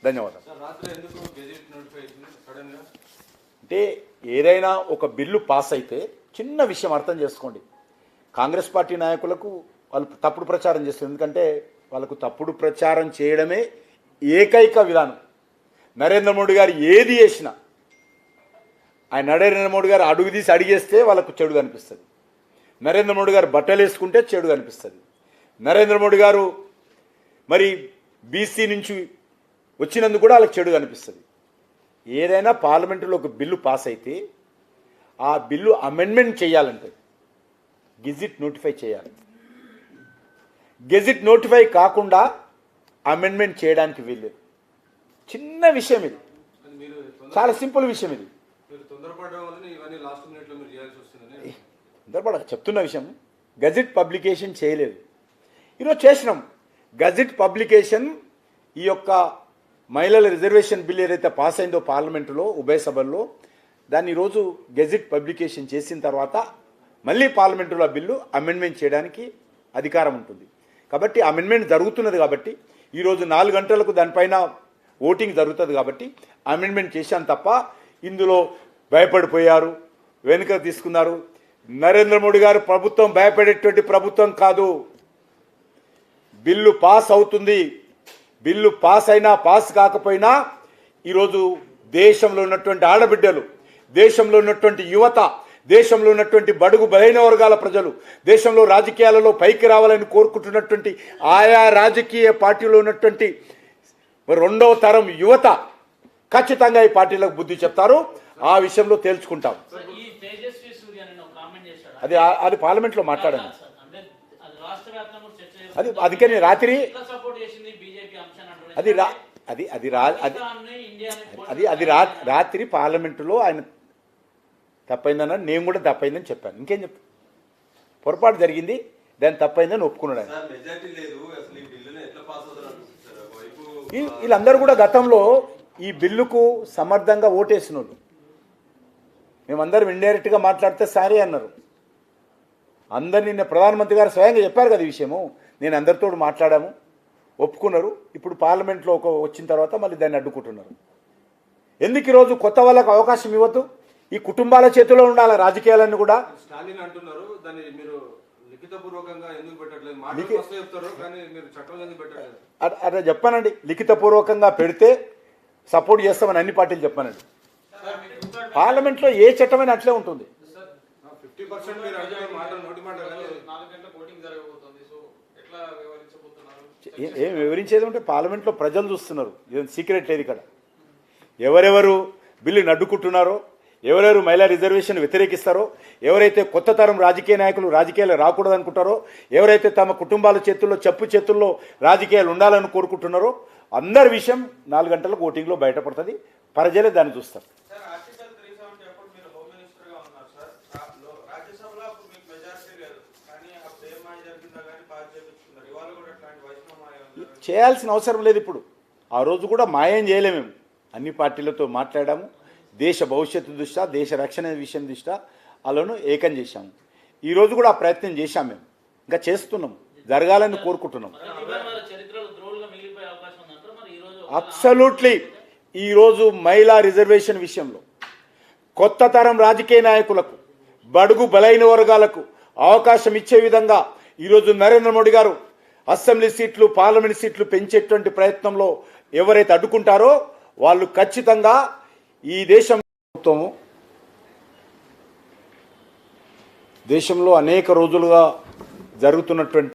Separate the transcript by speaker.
Speaker 1: ధన్యవాదాలు. అంటే ఏదైనా ఒక బిల్లు పాస్ అయితే చిన్న విషయం అర్థం చేసుకోండి. కాంగ్రెస్ పార్టీ నాయకులకు వాళ్ళు తప్పుడు ప్రచారం చేస్తారు. ఎందుకంటే వాళ్ళకు తప్పుడు ప్రచారం చేయడమే ఏకైక విధానం. నరేంద్ర మోడీ గారు ఏది చేసినా, ఆయన నరేంద్ర మోడీ గారు అడుగు తీసి అడిగేస్తే వాళ్ళకు చెడు కనిపిస్తుంది. నరేంద్ర మోడీ గారు బట్టలు వేసుకుంటే చెడు కనిపిస్తుంది. నరేంద్ర మోడీ గారు మరి బీసీ నుంచి వచ్చినందుకు కూడా వాళ్ళకి చెడు కనిపిస్తుంది. ఏదైనా పార్లమెంటులో ఒక బిల్లు పాస్ అయితే ఆ బిల్లు అమెండ్మెంట్ చేయాలంటే గెజిట్ నోటిఫై చేయాలి. గెజిట్ నోటిఫై కాకుండా అమెండ్మెంట్ చేయడానికి వీల్లేదు. చిన్న విషయం ఇది, చాలా సింపుల్ విషయం ఇది. తొందరపడ చెప్తున్న విషయం, గెజిట్ పబ్లికేషన్ చేయలేదు. ఈరోజు చేసినాం గెజిట్ పబ్లికేషన్. ఈ యొక్క మహిళల రిజర్వేషన్ బిల్ ఏదైతే పాస్ అయిందో పార్లమెంటులో ఉభయ సభల్లో, దాన్ని ఈరోజు గెజిట్ పబ్లికేషన్ చేసిన తర్వాత మళ్ళీ పార్లమెంటులో బిల్లు అమెండ్మెంట్ చేయడానికి అధికారం ఉంటుంది. కాబట్టి అమెండ్మెంట్ జరుగుతున్నది కాబట్టి ఈరోజు 4 గంటలకు దానిపైన ఓటింగ్ జరుగుతుంది కాబట్టి అమెండ్మెంట్ చేశాను తప్ప ఇందులో భయపడిపోయారు, వెనుక తీసుకున్నారు. నరేంద్ర మోడీ గారు ప్రభుత్వం భయపడేటువంటి ప్రభుత్వం కాదు. బిల్లు పాస్ అవుతుంది. బిల్లు పాస్ అయినా పాస్ కాకపోయినా ఈరోజు దేశంలో ఉన్నటువంటి ఆడబిడ్డలు, దేశంలో ఉన్నటువంటి యువత, దేశంలో ఉన్నటువంటి బడుగు బలైన వర్గాల ప్రజలు, దేశంలో రాజకీయాలలో పైకి రావాలని కోరుకుంటున్నటువంటి ఆయా రాజకీయ పార్టీలో ఉన్నటువంటి రెండవ తరం యువత ఖచ్చితంగా ఈ పార్టీలకు బుద్ధి చెప్తారు. ఆ విషయంలో తేల్చుకుంటాం. అది పార్లమెంట్లో మాట్లాడాను. అది అందుకని రాత్రి రాత్రి పార్లమెంటులో ఆయన తప్పైందన్నాడు. నేను కూడా తప్పైందని చెప్పాను. ఇంకేం చెప్తాను? పొరపాటు జరిగింది, దాన్ని తప్పైందని ఒప్పుకున్నాడు ఆయన. వీళ్ళందరూ కూడా గతంలో ఈ బిల్లుకు సమర్థంగా ఓటేసిన వాళ్ళు. మేమందరం ఇండైరెక్ట్గా మాట్లాడితే సారీ అన్నారు. అందరు నిన్న ప్రధానమంత్రి గారు స్వయంగా చెప్పారు కదా ఈ విషయము. నేను అందరితో మాట్లాడాము, ఒప్పుకున్నారు. ఇప్పుడు పార్లమెంట్లో వచ్చిన తర్వాత మళ్ళీ దాన్ని అడ్డుకుంటున్నారు. ఎందుకు ఈరోజు కొత్త వాళ్ళకు అవకాశం ఇవ్వద్దు? ఈ కుటుంబాల చేతిలో ఉండాలి రాజకీయాలన్నీ కూడా.
Speaker 2: స్టాలిన్ అంటున్నారు, దాన్ని మీరు లిఖితపూర్వకంగా ఎందుకు పెట్టట్లేదు?
Speaker 1: అట్లా చెప్పానండి. లిఖితపూర్వకంగా పెడితే సపోర్ట్ చేస్తామని అన్ని పార్టీలు చెప్పానండి. పార్లమెంట్లో ఏ చట్టమైనా అట్లే ఉంటుంది. ఏం వివరించేది ఉంటే పార్లమెంట్లో ప్రజలు చూస్తున్నారు. ఇదేం సీక్రెట్ లేదు ఇక్కడ. ఎవరెవరు బిల్లుని అడ్డుకుంటున్నారో, ఎవరెవరు మహిళా రిజర్వేషన్ వ్యతిరేకిస్తారో, ఎవరైతే కొత్త తరం రాజకీయ నాయకులు రాజకీయాలు రాకూడదు అనుకుంటారో, ఎవరైతే తమ కుటుంబాల చేతుల్లో చెప్పు చేతుల్లో రాజకీయాలు ఉండాలని కోరుకుంటున్నారో అందరి విషయం 4 గంటలకు ఓటింగ్లో బయటపడుతుంది. ప్రజలే దాన్ని చూస్తారు. చేయాల్సిన అవసరం లేదు. ఇప్పుడు ఆ రోజు కూడా మాయం చేయలేము. మేము అన్ని పార్టీలతో మాట్లాడాము. దేశ భవిష్యత్తు దృష్ట్యా, దేశ రక్షణ విషయం దృష్ట్యా వాళ్ళను ఏకం చేశాము. ఈరోజు కూడా ఆ ప్రయత్నం చేశాం. మేము ఇంకా చేస్తున్నాం, జరగాలని కోరుకుంటున్నాం. అబ్సల్యూట్లీ. ఈరోజు మహిళా రిజర్వేషన్ విషయంలో కొత్త తరం రాజకీయ నాయకులకు, బడుగు బలైన వర్గాలకు అవకాశం ఇచ్చే విధంగా ఈరోజు నరేంద్ర మోడీ గారు అసెంబ్లీ సీట్లు, పార్లమెంట్ సీట్లు పెంచేటువంటి ప్రయత్నంలో ఎవరైతే అడ్డుకుంటారో వాళ్ళు ఖచ్చితంగా ఈ దేశంలో అనేక రోజులుగా జరుగుతున్నటువంటి